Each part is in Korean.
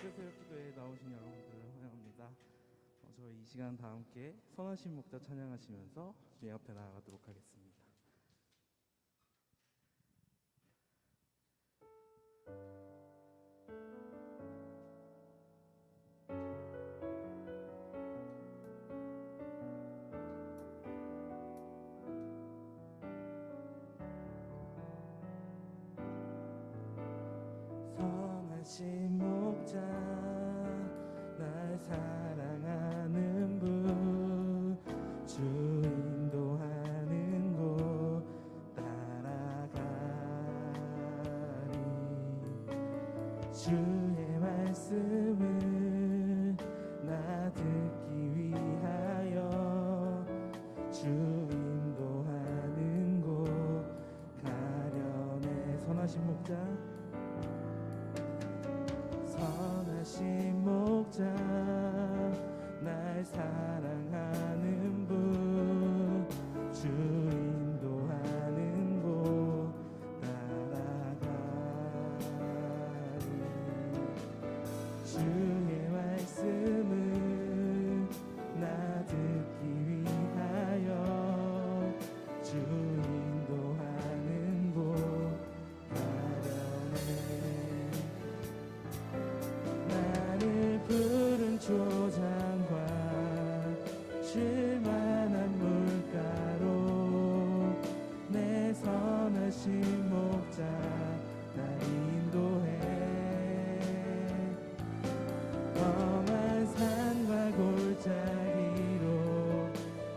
새벽 기도에 나오신 여러분들을 환영합니다. 저희 이 시간 다 함께 선하신 목자 찬양하시면서 주님 앞에 나아가도록 하겠습니다. 선하신 목자 날 사랑하는 분 주 인도하는 곳 따라가리 주의 말씀을 나 듣기 위하여 주 인도하는 곳 가려내 선하신 목자 선하신 목자 날 사랑하는 분 주 인도하는 곳 따라가리 주의 말씀을 나 듣기 위하여 주 인도하는 곳 가려내 나를 푸른 초장과 쉴만한 물가로 내 선하신 목자 날 인도해 험한 산과 골짜기로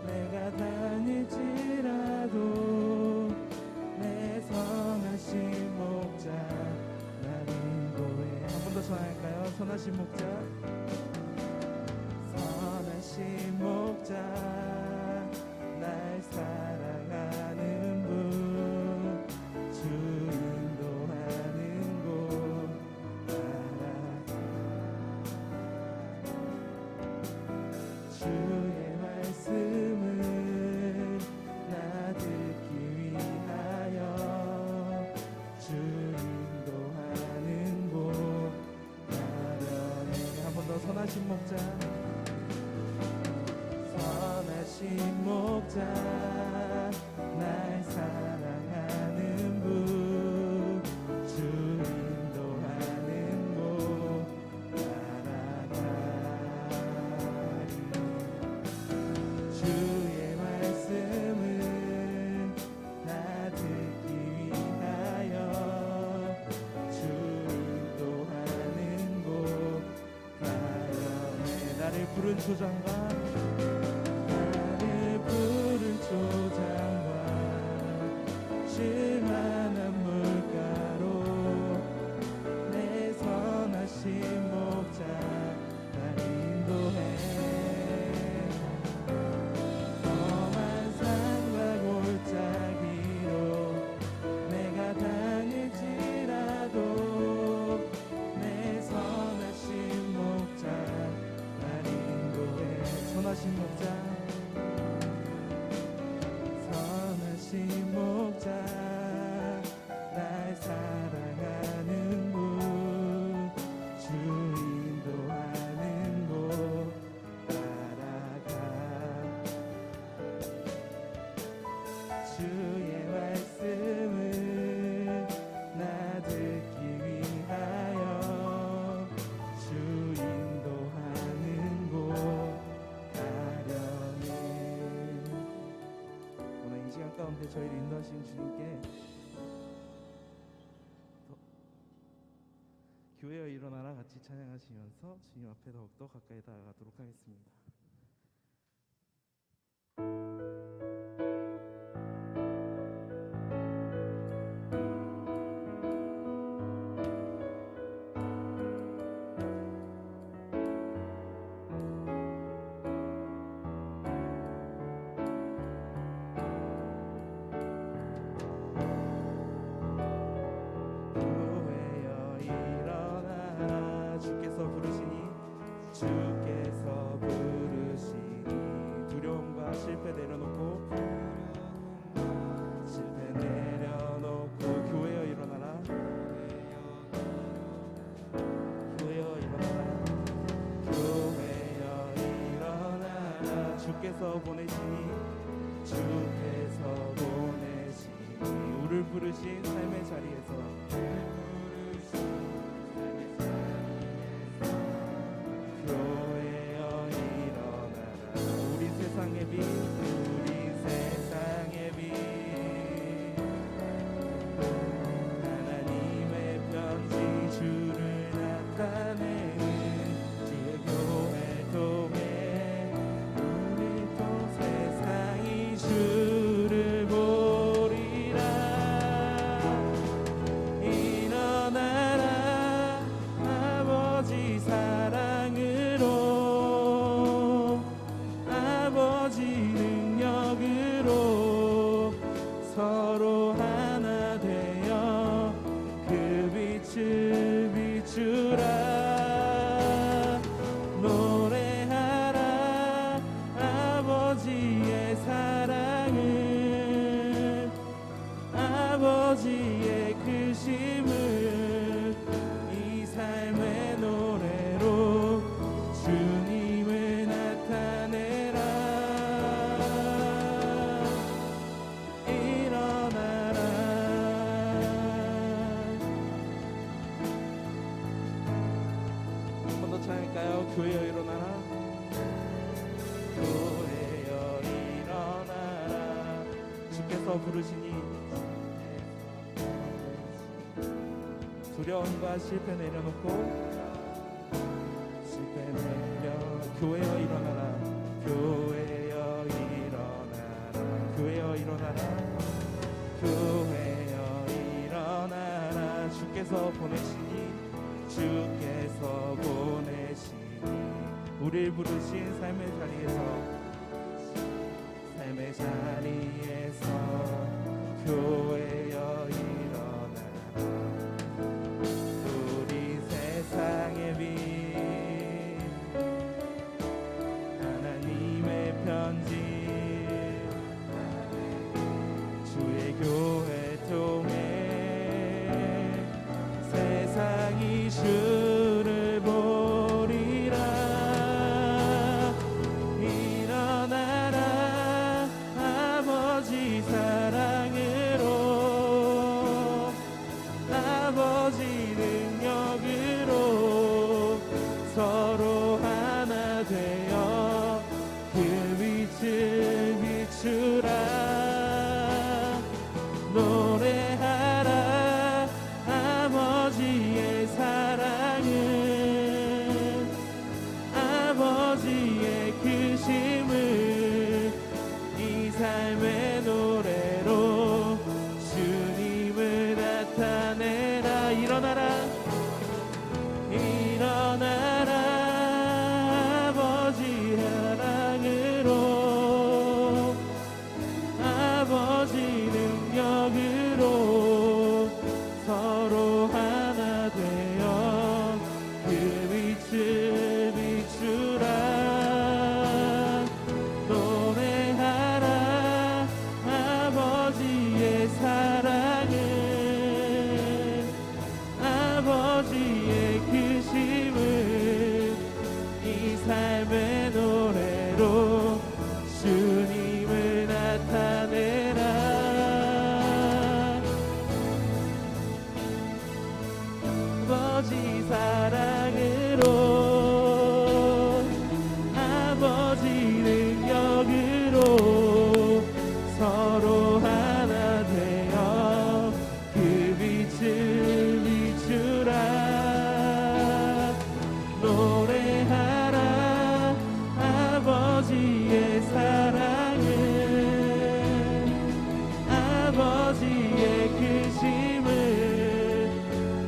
내가 다닐지라도 내 선하신 목자 날 인도해 한 번 더 전할까요? 선하신 목자 선하신 목자 날 사랑하는 분 주 인도하는 곳 따라가 주의 말씀을 나 듣기 위하여 주 인도하는 곳 가려내 한 번 더 선하신 목자 선하신 목자 날 사랑하는 분 주 인도하는 곳 따라가리 주의 말씀을 나 듣기 위하여 주 인도하는 곳 가려내 나를 부른 초장과 푸른 초장과 쉴만한 물가로 내 선하신 목자 날 인도해 험한 산과 골짜기로 내가 다닐지라도 내 선하신 목자 날 인도해 선하신 목자 선하신 목자 날 사랑하는 분 주 인도하는 곳 따라가 주의 말씀을 나 듣기 위하여 주 인도하는 곳 가려내 오늘 이 시간 가운데 저희를 인도하신 주님께 교회여 일어나라 같이 찬양하시면서 주님 앞에 더욱더 가까이 다가가도록 하겠습니다. 주께서 부르시니 두려움과 실패 내려놓고 교회여 일어나라 교회여 일어나라 주께서 보내시니 주께서 보내시니 우리를 부르신 삶의 자리에서 교회여 일어나라 우리 세상의 빛 우리 세상의 빛 하나님의 편지 주를 나타내는 주의 교회 통해 우리 또 세상이 주를 보리라 일어나라 아버지 사랑으로 아버지 능력으로 서로 하나 되어 그 빛을 비추라 노래하라 아버지의 사랑을 아버지의 크심을 이 삶의 노래로 주님을 나타내라 일어나라 한 번 더 찬양할까요? 교회여 일어나라 교회여 일어나라 주께서 부르시니 두려움과 실패 내려놓고 실패 내려 교회여 일어나라 교회여 일어나라 교회여 일어나라 교회여 일어나라 주께서 보내시니 주께서 보내시니 우리를 부르신 삶의 자리에서 교회여 일어나라 우리 세상의 빛 하나님의 편지 주의 교회 통해 세상이 주를 보리라 일어나라 아버지 사랑으로 아버지 능력으로 서로 하나 되어 그 빛을 비추라 노래하라 아버지의 사랑을 아버지의 크심을 이 삶의 노래로 주님을 나타내라 일어나라 일어나라 아버지 사랑으로 아버지 능력으로 서로 하나 되어 그 빛을 비추라 노래하라 아버지의 사랑을 아버지의 크심을 이 삶의 노래로 주님을 나타내라 아버지 사랑으로 아버지 능력으로 서로 하나 되어 그 빛을 비추라 노래하라 아버지의 사랑을 아버지의 크심을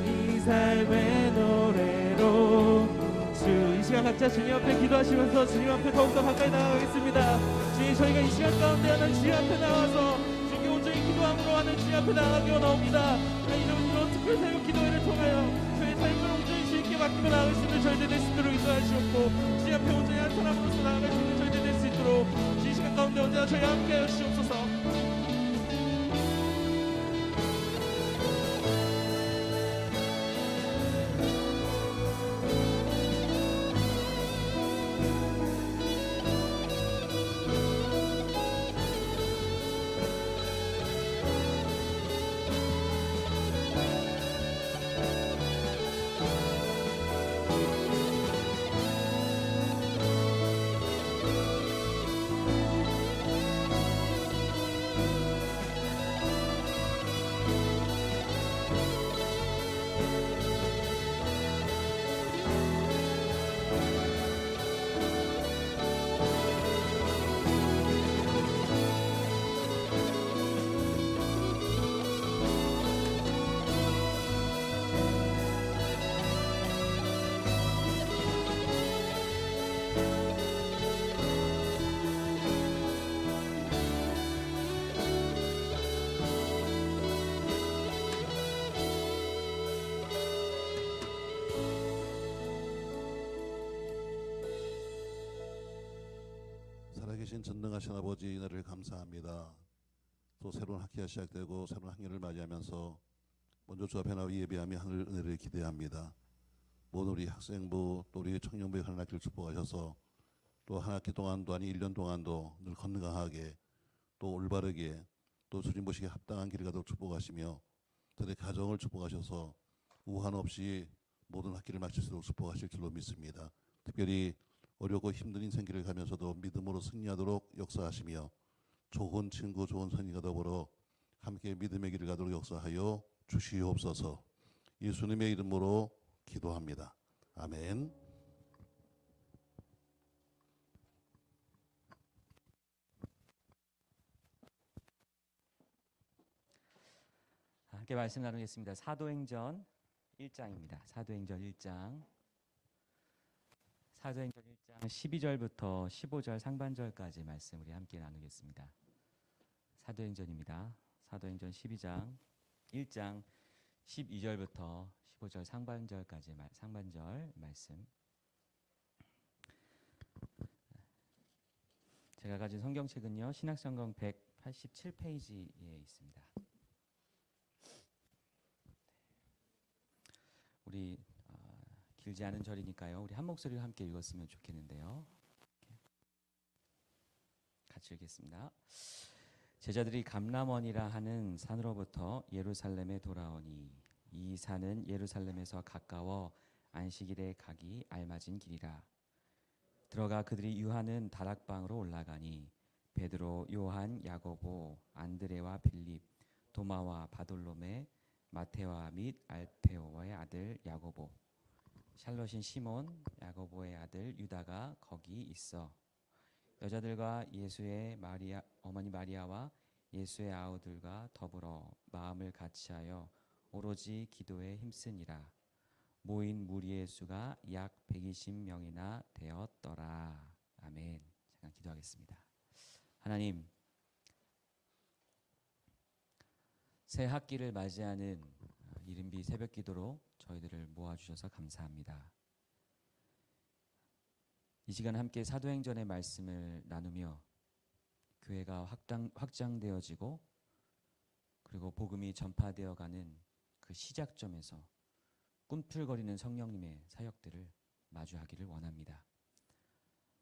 이 삶의 노래로 주 이 시간 각자 주님 앞에 기도하시면서 주님 앞에 더욱더 가까이 나아가겠습니다. 주님 저희가 이 시간 가운데 하는 주님 앞에 나와서 주님 온전히 기도함으로 하는 주님 앞에 나아가기 원하옵니다. 이런 특별 사역 기도회를 통하여 저희 삶을 온전히 주님께 맡기고 나아갈 수 있는 저희들 될 수 있도록 인도하시옵고 주님 앞에 온전히 한 사람으로서 나아갈 수 있는 저희들 될 수 있도록 이 시간 가운데 언제나 저희 함께 하여 주시옵소서. 살아계신 전능하신 아버지 은혜를 감사합니다. 또 새로운 학기가 시작되고 새로운 학년을 맞이하면서 먼저 주 앞에 나와 예배하며 하늘 은혜를 기대합니다. 모든 우리 학생부 또 우리 청년부의 한 학기를 축복하셔서 또 한 학기 동안도 아니 1년 동안도 늘 건강하게 또 올바르게 또 주님 보시기에 합당한 길을 가도록 축복하시며 그들의 가정을 축복하셔서 우한 없이 모든 학기를 마칠 수 있도록 축복하실 줄로 믿습니다. 특별히 어렵고 힘든 인생길을 가면서도 믿음으로 승리하도록 역사하시며 좋은 친구 좋은 선인과 더불어 함께 믿음의 길을 가도록 역사하여 주시옵소서. 예수님의 이름으로 기도합니다. 아멘. 함께 말씀 나누겠습니다. 사도행전 1장입니다. 사도행전 1장 12절부터 15절 상반절까지 말씀 우리 함께 나누겠습니다. 사도행전입니다. 사도행전 12장 1장 12절부터 15절 상반절까지 상반절 말씀. 제가 가진 성경책은요. 신약성경 187페이지에 있습니다. 우리 길지 않은 절이니까요. 우리 한 목소리로 함께 읽었으면 좋겠는데요. 같이 읽겠습니다. 제자들이 감람원이라 하는 산으로부터 예루살렘에 돌아오니 이 산은 예루살렘에서 가까워 안식일에 가기 알맞은 길이라. 들어가 그들이 유하는 다락방으로 올라가니 베드로, 요한, 야고보, 안드레와 빌립, 도마와 바돌로메, 마테와 및 알페오의 아들 야고보, 샬롯인 시몬, 야고보의 아들 유다가 거기 있어. 여자들과 예수의 어머니 마리아와 예수의 아우들과 더불어 마음을 같이하여 오로지 기도에 힘쓰니라. 모인 무리의 수가 약 120명이나 되었더라. 아멘. 잠깐 기도하겠습니다. 하나님, 새 학기를 맞이하는 이른비 새벽 기도로 저희들을 모아주셔서 감사합니다. 이 시간 함께 사도행전의 말씀을 나누며 교회가 확장되어지고 그리고 복음이 전파되어가는 그 시작점에서 꿈틀거리는 성령님의 사역들을 마주하기를 원합니다.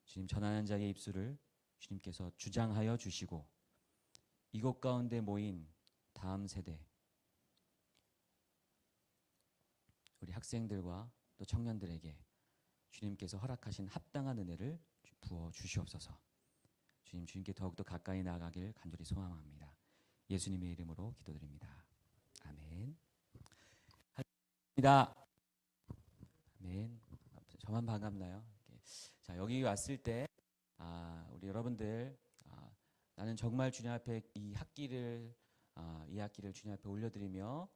주님, 전하는 자의 입술을 주님께서 주장하여 주시고 이곳 가운데 모인 다음 세대 우리 학생들과 또 청년들에게 주님께서 허락하신 합당한 은혜를 부어 주시옵소서. 주님께 더욱더 가까이 나아가길 간절히 소망합니다. 예수님의 이름으로 기도드립니다. 아멘. 합니다. 아멘. 저만 반갑나요? 자, 여기 왔을 때 우리 여러분들 나는 정말 주님 앞에 이 학기를 주님 앞에 올려드리며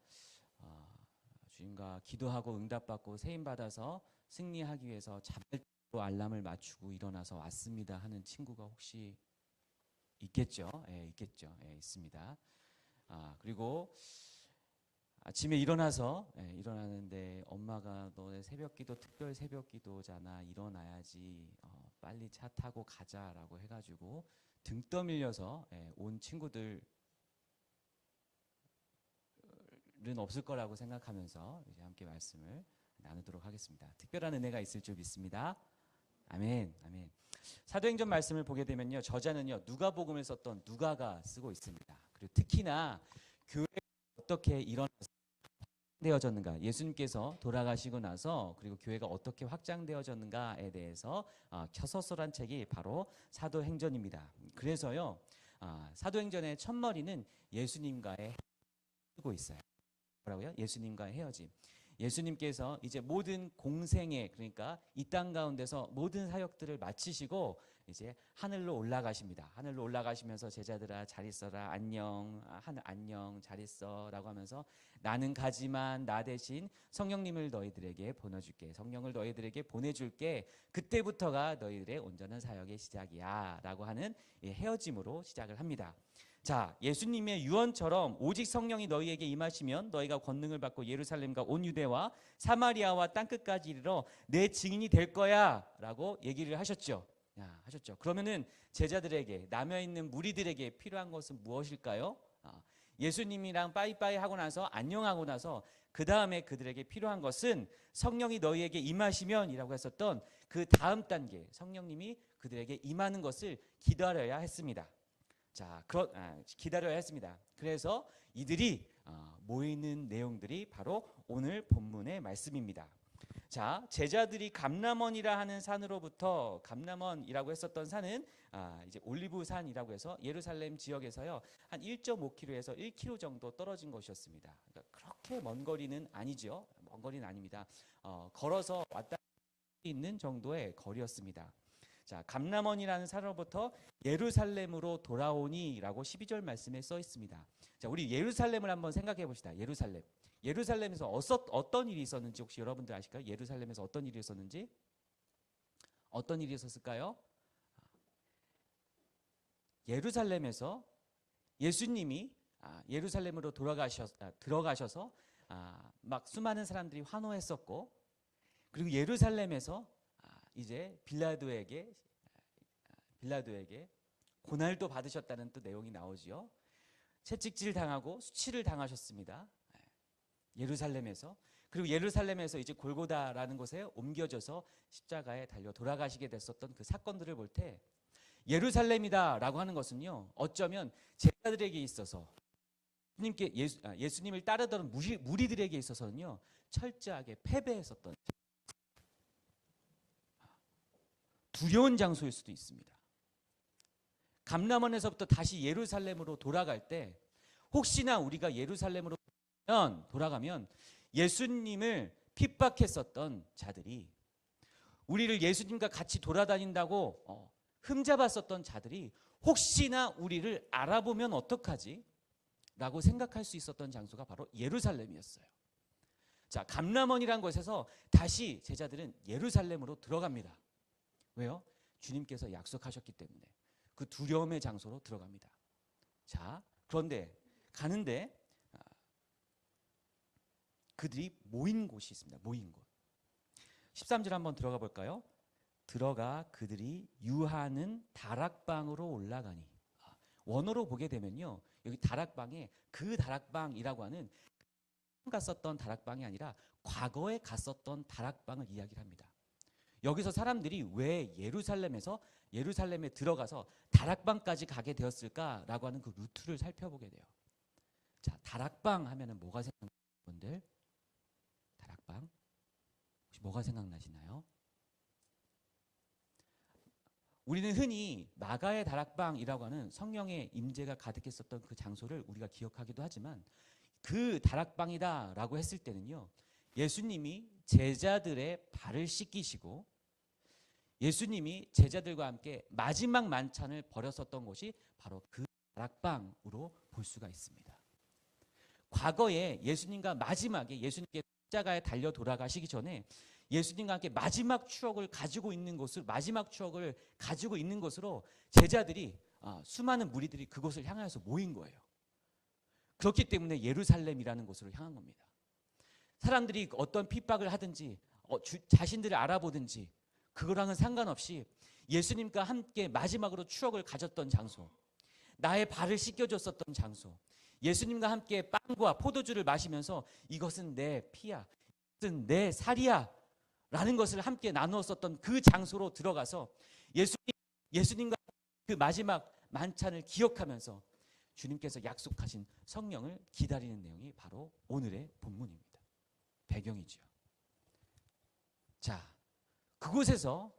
주님과 기도하고 응답받고 세임받아서 승리하기 위해서 자발적으로 알람을 맞추고 일어나서 왔습니다 하는 친구가 혹시 있겠죠? 있겠죠. 있습니다. 그리고 아침에 일어나는데 엄마가 너네 새벽기도 특별 새벽기도잖아, 일어나야지, 빨리 차 타고 가자라고 해가지고 등 떠밀려서 온 친구들 는 없을 거라고 생각하면서 이제 함께 말씀을 나누도록 하겠습니다. 특별한 은혜가 있을 줄 믿습니다. 아멘, 아멘. 사도행전 말씀을 보게 되면요, 저자는요 누가복음을 썼던 누가가 쓰고 있습니다. 그리고 특히나 교회가 어떻게 일어나되어졌는가, 예수님께서 돌아가시고 나서 그리고 교회가 어떻게 확장되어졌는가에 대해서 서술한 책이 바로 사도행전입니다. 그래서요 사도행전의 첫머리는 예수님과의 쓰고 있어요. 뭐라고요? 예수님과의 헤어짐. 예수님께서 이제 모든 공생애, 그러니까 이 땅 가운데서 모든 사역들을 마치시고 이제 하늘로 올라가십니다. 하늘로 올라가시면서 제자들아 잘 있어라, 안녕, 하늘 안녕, 잘 있어라고 하면서 나는 가지만 나 대신 성령님을 너희들에게 보내줄게, 성령을 너희들에게 보내줄게, 그때부터가 너희들의 온전한 사역의 시작이야라고 하는 헤어짐으로 시작을 합니다. 자, 예수님의 유언처럼 오직 성령이 너희에게 임하시면 너희가 권능을 받고 예루살렘과 온 유대와 사마리아와 땅끝까지 이르러 내 증인이 될 거야 라고 얘기를 하셨죠. 하셨죠. 그러면은 제자들에게, 남아 있는 무리들에게 필요한 것은 무엇일까요? 예수님이랑 빠이빠이 하고 나서 안녕하고 나서 그 다음에 그들에게 필요한 것은 성령이 너희에게 임하시면이라고 했었던 그 다음 단계, 성령님이 그들에게 임하는 것을 기다려야 했습니다. 자, 기다려야 했습니다. 그래서 이들이 모이는 내용들이 바로 오늘 본문의 말씀입니다. 자, 제자들이 감람원이라 하는 산으로부터, 감람원이라고 했었던 산은 이제 올리브산이라고 해서 예루살렘 지역에서요 한 1.5km에서 1km 정도 떨어진 곳이었습니다. 그러니까 그렇게 먼 거리는 아니죠. 먼 거리는 아닙니다. 걸어서 왔다 있는 정도의 거리였습니다. 자, 감람원이라는 산으로부터 예루살렘으로 돌아오니라고 12절 말씀에 써 있습니다. 자, 우리 예루살렘을 한번 생각해 봅시다. 예루살렘. 예루살렘에서 어떤 일이 있었는지 혹시 여러분들 아실까요? 예루살렘에서 어떤 일이 있었는지? 어떤 일이 있었을까요? 예루살렘에서 예수님이 예루살렘으로 들어가셔서 막 수많은 사람들이 환호했었고, 그리고 예루살렘에서 이제 빌라도에게 고난도 받으셨다는 또 내용이 나오지요. 채찍질 당하고 수치를 당하셨습니다. 예루살렘에서. 그리고 예루살렘에서 이제 골고다라는 곳에 옮겨져서 십자가에 달려 돌아가시게 됐었던 그 사건들을 볼 때 예루살렘이다라고 하는 것은요, 어쩌면 제자들에게 있어서 예수님을 따르던 무리들에게 있어서는요 철저하게 패배했었던 두려운 장소일 수도 있습니다. 감람원에서부터 다시 예루살렘으로 돌아갈 때 혹시나 우리가 예루살렘으로 돌아가면 예수님을 핍박했었던 자들이, 우리를 예수님과 같이 돌아다닌다고 흠잡았었던 자들이 혹시나 우리를 알아보면 어떡하지? 라고 생각할 수 있었던 장소가 바로 예루살렘이었어요. 자, 감람원이라는 곳에서 다시 제자들은 예루살렘으로 들어갑니다. 왜요? 주님께서 약속하셨기 때문에 그 두려움의 장소로 들어갑니다. 자, 그런데 가는데 그들이 모인 곳이 있습니다. 모인 곳. 13절 한번 들어가 볼까요? 들어가 그들이 유하는 다락방으로 올라가니. 원어로 보게 되면요, 여기 다락방에 그 다락방이라고 하는 갔었던 다락방이 아니라 과거에 갔었던 다락방을 이야기를 합니다. 여기서 사람들이 왜 예루살렘에 들어가서 다락방까지 가게 되었을까라고 하는 그 루트를 살펴보게 돼요. 자, 다락방 하면은 뭐가 생각나요, 여러분들? 다락방 혹시 뭐가 생각나시나요? 우리는 흔히 마가의 다락방이라고 하는 성령의 임재가 가득했었던 그 장소를 우리가 기억하기도 하지만, 그 다락방이다라고 했을 때는요, 예수님이 제자들의 발을 씻기시고 예수님이 제자들과 함께 마지막 만찬을 벌였었던 곳이 바로 그 다락방으로 볼 수가 있습니다. 과거에 예수님과 마지막에 예수님께 십자가에 달려 돌아가시기 전에 예수님과 함께 마지막 추억을 가지고 있는 곳으로 제자들이, 수많은 무리들이 그곳을 향하여서 모인 거예요. 그렇기 때문에 예루살렘이라는 곳으로 향한 겁니다. 사람들이 어떤 핍박을 하든지 자신들을 알아보든지 그거랑은 상관없이 예수님과 함께 마지막으로 추억을 가졌던 장소, 나의 발을 씻겨줬었던 장소, 예수님과 함께 빵과 포도주를 마시면서 이것은 내 피야, 이것은 내 살이야 라는 것을 함께 나누었었던 그 장소로 들어가서 예수님과 그 마지막 만찬을 기억하면서 주님께서 약속하신 성령을 기다리는 내용이 바로 오늘의 본문입니다. 배경이죠. 자, 그곳에서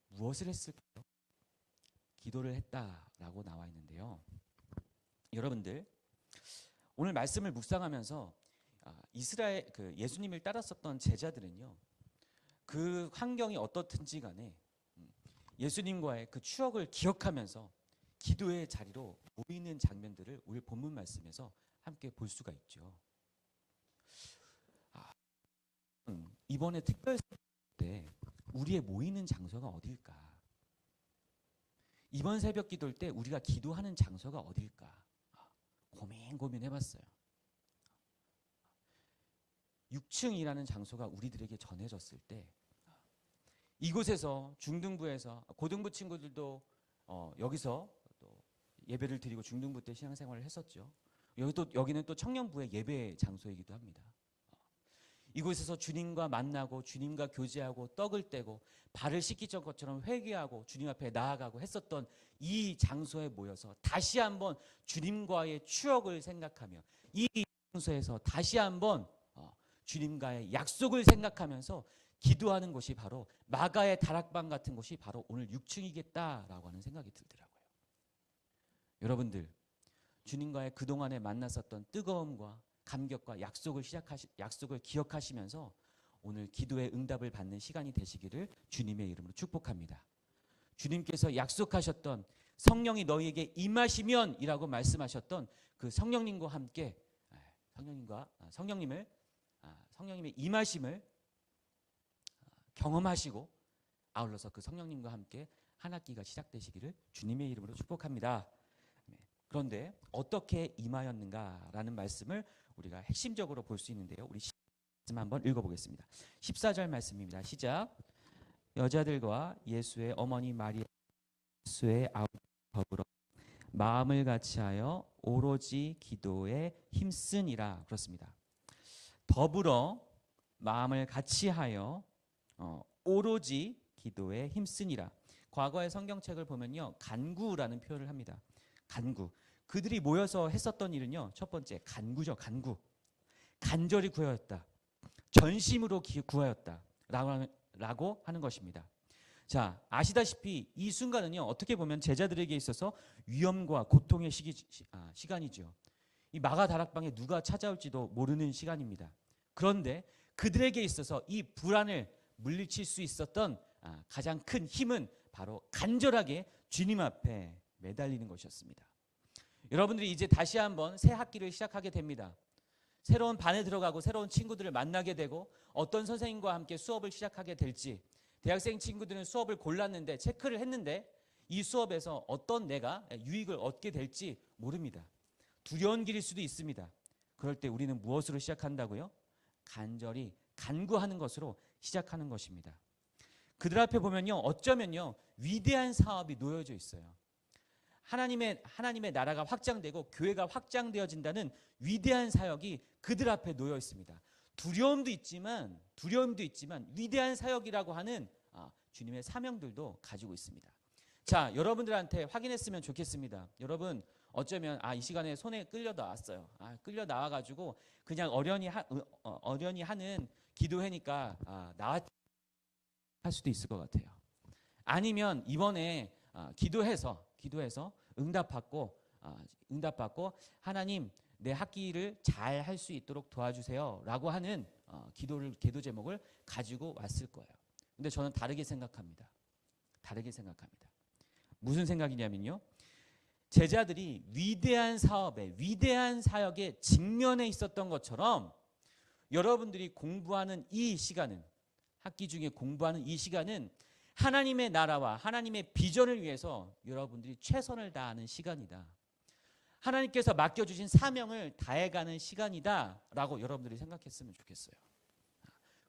무엇을 했을까요? 기도를 했다라고 나와 있는데요. 여러분들, 오늘 말씀을 묵상하면서 이스라엘 예수님을 따랐었던 제자들은요, 그 환경이 어떻든지 간에 예수님과의 그 추억을 기억하면서 기도의 자리로 모이는 장면들을 오늘 본문 말씀에서 함께 볼 수가 있죠. 이번에 특별 때 우리의 모이는 장소가 어딜까? 이번 새벽 기도일 때 우리가 기도하는 장소가 어딜까? 고민해봤어요. 6층이라는 장소가 우리들에게 전해졌을 때 이곳에서 중등부에서 고등부 친구들도 여기서 또 예배를 드리고 중등부 때 신앙생활을 했었죠. 여기는 또 청년부의 예배 장소이기도 합니다. 이곳에서 주님과 만나고 주님과 교제하고 떡을 떼고 발을 씻기던 것처럼 회개하고 주님 앞에 나아가고 했었던 이 장소에 모여서 다시 한번 주님과의 추억을 생각하며 이 장소에서 다시 한번 주님과의 약속을 생각하면서 기도하는 곳이 바로 마가의 다락방 같은 곳이 바로 오늘 6층이겠다라고 하는 생각이 들더라고요. 여러분들, 주님과의 그동안에 만났었던 뜨거움과 감격과 약속을 기억하시면서 오늘 기도의 응답을 받는 시간이 되시기를 주님의 이름으로 축복합니다. 주님께서 약속하셨던 성령이 너희에게 임하시면이라고 말씀하셨던 그 성령님과 함께 성령님의 임하심을 경험하시고 아울러서 그 성령님과 함께 한 학기가 시작되시기를 주님의 이름으로 축복합니다. 그런데 어떻게 임하였는가라는 말씀을 우리가 핵심적으로 볼 수 있는데요. 우리 말씀 한번 읽어보겠습니다. 14절 말씀입니다. 시작. 여자들과 예수의 어머니 마리아 예수의 아버지 더불어 마음을 같이하여 오로지 기도에 힘쓰니라. 그렇습니다. 더불어 마음을 같이하여 오로지 기도에 힘쓰니라. 과거의 성경책을 보면요, 간구라는 표현을 합니다. 간구. 그들이 모여서 했었던 일은요, 첫 번째 간구죠. 간구. 간절히 구하였다. 전심으로 구하였다. 라고 하는 것입니다. 자, 아시다시피 이 순간은요, 어떻게 보면 제자들에게 있어서 위험과 고통의 시간이죠. 이 마가 다락방에 누가 찾아올지도 모르는 시간입니다. 그런데 그들에게 있어서 이 불안을 물리칠 수 있었던 가장 큰 힘은 바로 간절하게 주님 앞에 매달리는 것이었습니다. 여러분들이 이제 다시 한번 새 학기를 시작하게 됩니다. 새로운 반에 들어가고 새로운 친구들을 만나게 되고 어떤 선생님과 함께 수업을 시작하게 될지, 대학생 친구들은 수업을 골랐는데 체크를 했는데 이 수업에서 어떤 내가 유익을 얻게 될지 모릅니다. 두려운 길일 수도 있습니다. 그럴 때 우리는 무엇으로 시작한다고요? 간절히 간구하는 것으로 시작하는 것입니다. 그들 앞에 보면요, 어쩌면요, 위대한 사업이 놓여져 있어요. 하나님의 나라가 확장되고 교회가 확장되어진다는 위대한 사역이 그들 앞에 놓여 있습니다. 두려움도 있지만 위대한 사역이라고 하는 주님의 사명들도 가지고 있습니다. 자, 여러분들한테 확인했으면 좋겠습니다. 여러분, 어쩌면 이 시간에 손에 끌려 나왔어요. 끌려 나와가지고 그냥 어련히 하는 기도회니까 나왔 할 수도 있을 것 같아요. 아니면 이번에 기도해서 응답받고 하나님 내 학기를 잘 할 수 있도록 도와주세요라고 하는 기도 제목을 가지고 왔을 거예요. 근데 저는 다르게 생각합니다. 무슨 생각이냐면요, 제자들이 위대한 사역에 직면해 있었던 것처럼 여러분들이 공부하는 이 시간은, 학기 중에 공부하는 이 시간은 하나님의 나라와 하나님의 비전을 위해서 여러분들이 최선을 다하는 시간이다. 하나님께서 맡겨주신 사명을 다해가는 시간이다 라고 여러분들이 생각했으면 좋겠어요.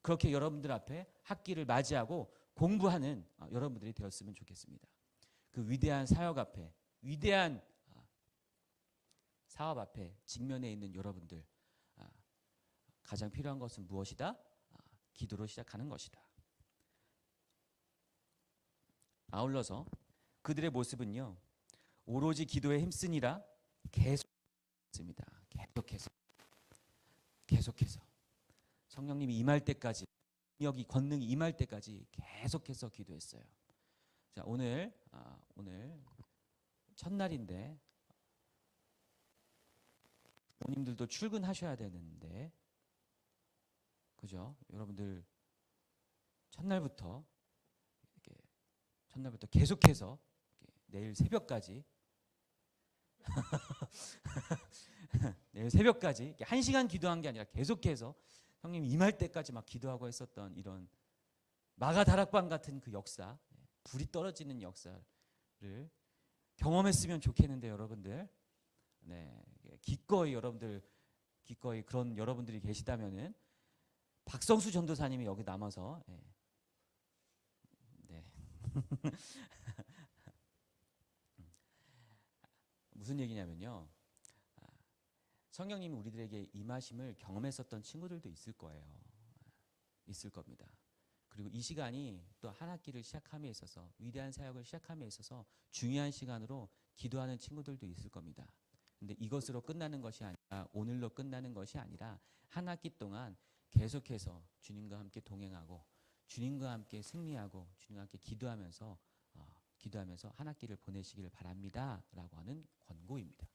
그렇게 여러분들 앞에 학기를 맞이하고 공부하는 여러분들이 되었으면 좋겠습니다. 그 위대한 사역 앞에, 위대한 사업 앞에 직면해 있는 여러분들, 가장 필요한 것은 무엇이다? 기도로 시작하는 것이다. 아울러서 그들의 모습은요, 오로지 기도에 힘쓰니라 계속했습니다. 계속해서 성령님이 임할 때까지, 여기 권능이 임할 때까지 계속해서 기도했어요. 자, 오늘 첫날인데 부모님들도 출근하셔야 되는데, 그죠? 여러분들 첫날부터 계속해서 내일 새벽까지 내일 새벽까지 1시간 기도한 게 아니라 계속해서 성령 임할 때까지 막 기도하고 했었던 이런 마가 다락방 같은 그 역사, 불이 떨어지는 역사를 경험했으면 좋겠는데 여러분들, 기꺼이 그런 여러분들이 계시다면은 박성수 전도사님이 여기 남아서 무슨 얘기냐면요. 성령님이 우리들에게 임하심을 경험했었던 친구들도 있을 거예요. 있을 겁니다. 그리고 이 시간이 또 한 학기를 시작함에 있어서 위대한 사역을 시작함에 있어서 중요한 시간으로 기도하는 친구들도 있을 겁니다. 근데 이것으로 끝나는 것이 아니라 오늘로 끝나는 것이 아니라 한 학기 동안 계속해서 주님과 함께 동행하고 주님과 함께 승리하고 주님과 함께 기도하면서 한 학기를 보내시기를 바랍니다라고 하는 권고입니다.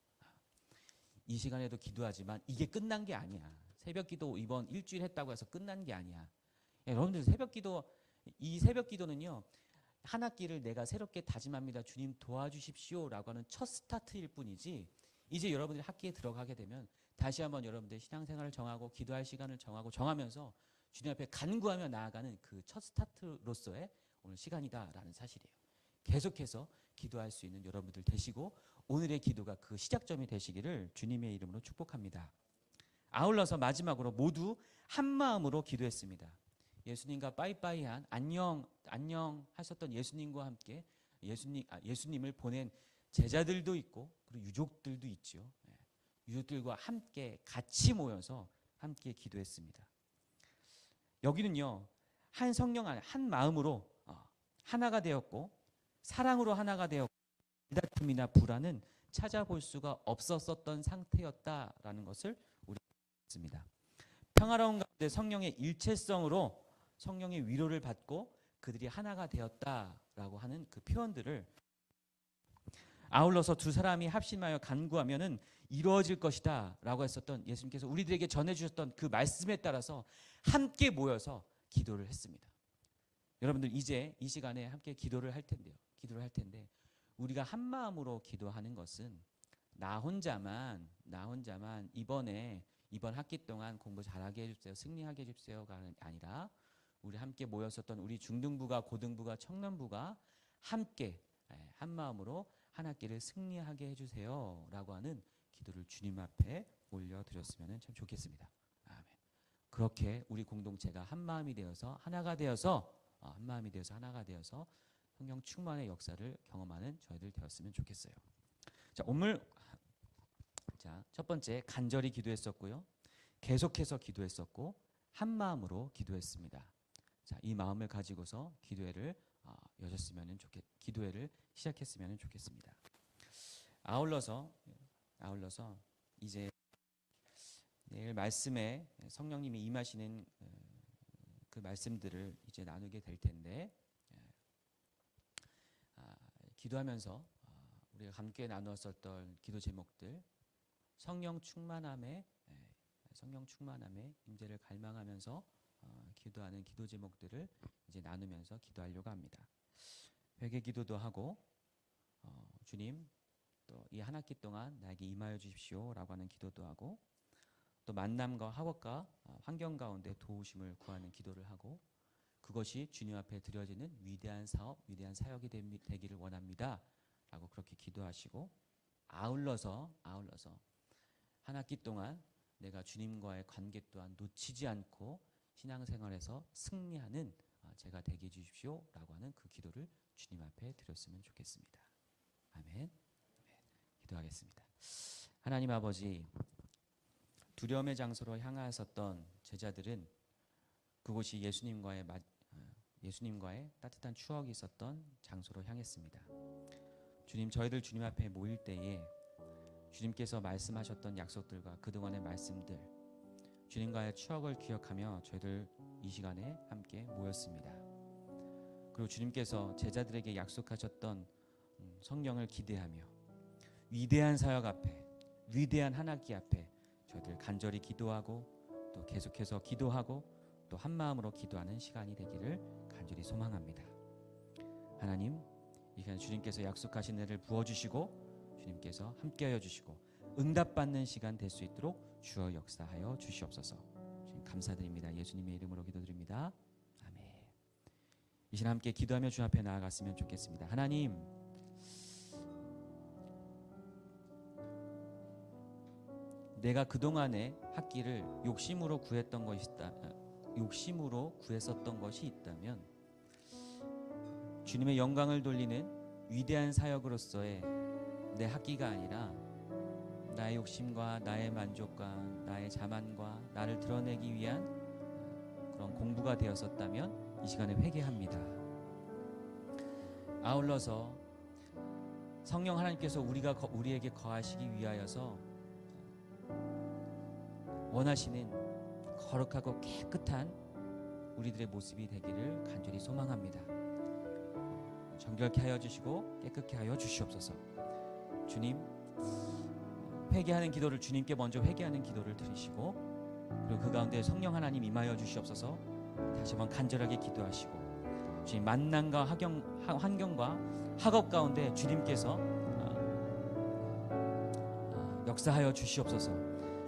이 시간에도 기도하지만 이게 끝난 게 아니야. 새벽 기도 이번 일주일 했다고 해서 끝난 게 아니야. 여러분들 이 새벽 기도는요. 한 학기를 내가 새롭게 다짐합니다. 주님 도와주십시오라고 하는 첫 스타트일 뿐이지 이제 여러분들이 학기에 들어가게 되면 다시 한번 여러분들의 신앙생활을 정하고 기도할 시간을 정하면서 주님 앞에 간구하며 나아가는 그 첫 스타트로서의 오늘 시간이다라는 사실이에요. 계속해서 기도할 수 있는 여러분들 되시고 오늘의 기도가 그 시작점이 되시기를 주님의 이름으로 축복합니다. 아울러서 마지막으로 모두 한 마음으로 기도했습니다. 예수님과 빠이빠이한 안녕 하셨던 예수님과 함께 예수님을 보낸 제자들도 있고 그리고 유족들도 있죠. 유족들과 함께 같이 모여서 함께 기도했습니다. 여기는요. 한 성령 안에 한 마음으로 하나가 되었고 사랑으로 하나가 되었고 다툼이나 불화는 찾아볼 수가 없었던 상태였다라는 것을 우리가 믿습니다. 평화로운 가운데 성령의 일체성으로 성령의 위로를 받고 그들이 하나가 되었다라고 하는 그 표현들을 아울러서 두 사람이 합심하여 간구하면은 이루어질 것이다라고 했었던 예수님께서 우리들에게 전해주셨던 그 말씀에 따라서 함께 모여서 기도를 했습니다. 여러분들 이제 이 시간에 함께 기도를 할 텐데 우리가 한 마음으로 기도하는 것은 나 혼자만 이번 학기 동안 공부 잘하게 해주세요, 승리하게 해주세요가 아니라 우리 함께 모였었던 우리 중등부가 고등부가 청년부가 함께 한 마음으로 한 학기를 승리하게 해주세요라고 하는 기도를 주님 앞에 올려드렸으면 참 좋겠습니다. 아멘. 그렇게 우리 공동체가 한 마음이 되어서 하나가 되어서 성령 충만의 역사를 경험하는 저희들 되었으면 좋겠어요. 자, 오늘 첫 번째 간절히 기도했었고요. 계속해서 기도했었고 한 마음으로 기도했습니다. 자, 이 마음을 가지고서 기도회를 시작했으면 좋겠습니다. 아울러서 이제 내일 말씀에 성령님이 임하시는 그 말씀들을 이제 나누게 될 텐데 기도하면서 우리가 함께 나누었었던 기도 제목들 성령 충만함의 임재를 갈망하면서 기도하는 기도 제목들을 이제 나누면서 기도하려고 합니다. 회개 기도도 하고 주님 또 이 한 학기 동안 나에게 임하여 주십시오라고 하는 기도도 하고 또 만남과 학업과 환경 가운데 도우심을 구하는 기도를 하고 그것이 주님 앞에 드려지는 위대한 사업, 위대한 사역이 되기를 원합니다 라고 그렇게 기도하시고 아울러서 한 학기 동안 내가 주님과의 관계 또한 놓치지 않고 신앙생활에서 승리하는 제가 되게 해주십시오 라고 하는 그 기도를 주님 앞에 드렸으면 좋겠습니다. 아멘. 기도하겠습니다. 하나님 아버지, 두려움의 장소로 향하였었던 제자들은 그곳이 예수님과의 따뜻한 추억이 있었던 장소로 향했습니다. 주님, 저희들 주님 앞에 모일 때에 주님께서 말씀하셨던 약속들과 그동안의 말씀들, 주님과의 추억을 기억하며 저희들 이 시간에 함께 모였습니다. 그리고 주님께서 제자들에게 약속하셨던 성령을 기대하며 위대한 사역 앞에, 위대한 한 학기 앞에 저희들 간절히 기도하고 또 계속해서 기도하고 또 한 마음으로 기도하는 시간이 되기를 간절히 소망합니다. 하나님, 이 시간 주님께서 약속하신 은혜를 부어주시고 주님께서 함께하여 주시고 응답받는 시간 될 수 있도록 주여 역사하여 주시옵소서. 주님 감사드립니다. 예수님의 이름으로 기도드립니다. 아멘. 이 시간 함께 기도하며 주 앞에 나아갔으면 좋겠습니다. 하나님, 내가 그동안의 학기를 욕심으로 구했었던 것이 있다면 주님의 영광을 돌리는 위대한 사역으로서의 내 학기가 아니라 나의 욕심과 나의 만족과 나의 자만과 나를 드러내기 위한 그런 공부가 되었었다면 이 시간에 회개합니다. 아울러서 성령 하나님께서 우리에게 거하시기 위하여서 원하시는 거룩하고 깨끗한 우리들의 모습이 되기를 간절히 소망합니다. 정결케 하여 주시고 깨끗게 하여 주시옵소서. 주님, 회개하는 기도를 주님께 먼저 회개하는 기도를 드리시고, 그리고 그 가운데 성령 하나님 임하여 주시옵소서. 다시 한번 간절하게 기도하시고, 주님 만난과 환경과 학업 가운데 주님께서 역사하여 주시옵소서.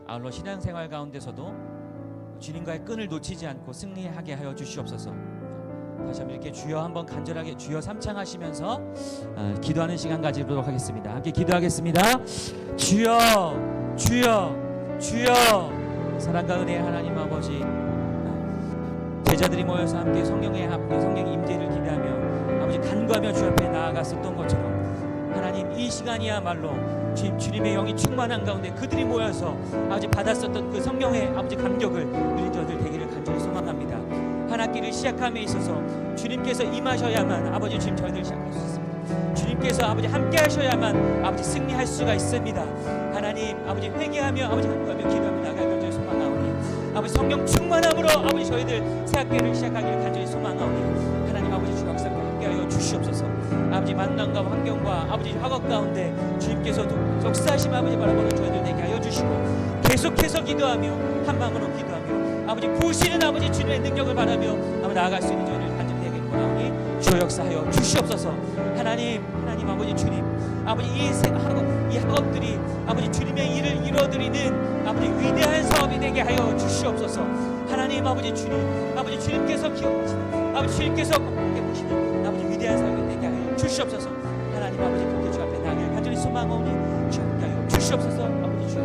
아울러 신앙생활 가운데서도 주님과의 끈을 놓치지 않고 승리하게 하여 주시옵소서. 다시 한번 이렇게 주여 한번 간절하게 주여 삼창하시면서 기도하는 시간 가지도록 하겠습니다. 함께 기도하겠습니다. 주여, 주여, 주여. 사랑과 은혜의 하나님 아버지, 제자들이 모여서 함께 성령의 임재를 기대하며 아버지 간구하며 주 앞에 나아갔었던 것처럼 하나님, 이 시간이야말로 주님의 영이 충만한 가운데 그들이 모여서 아버지 받았었던 그 성령의 아버지 감격을 누린 저들 되기를 간절히 소망합니다. 한 학기를 시작함에 있어서 주님께서 임하셔야만 아버지 주님 저희들 시작할 수 있습니다. 주님께서 아버지 함께 하셔야만 아버지 승리할 수가 있습니다. 하나님, 아버지 회개하며 아버지 간구하며 기도하며 나갈 간절히 소망하오니 아버지 성령 충만함으로 아버지 저희들 새 학기를 시작하기를 간절히 소망하오니 하나님 아버지 주 역사께 함께하여 주시옵소서. 아버지 만남과 환경과 아버지 학업 가운데 주님께서도 역사하심 아버지 바라보는 저희들 되게 하여 주시고, 계속해서 기도하며 한 마음으로 기도하며 아버지 부으시는 아버지 주님의 능력을 바라며 아버지 나아갈 수 있는 저희들 간절히 되게 원하오니 주 역사하여 주시옵소서. 하나님 아버지 주님, 아버지 이 학업들이 아버지 주님의 일을 이루어드리는 아버지 위대한 사업이 되게 하여 주시옵소서. 하나님 아버지 주님, 아버지 주님께서 기억하시는 아버지 주님께서 공격해 보시는 아버지 위대한 사업이 되게 하여 주시옵소서. 하나님 아버지 그렇게 주 앞에 나아갈 간절히 소망하오니 주 함께 하여 주시옵소서. 아버지 주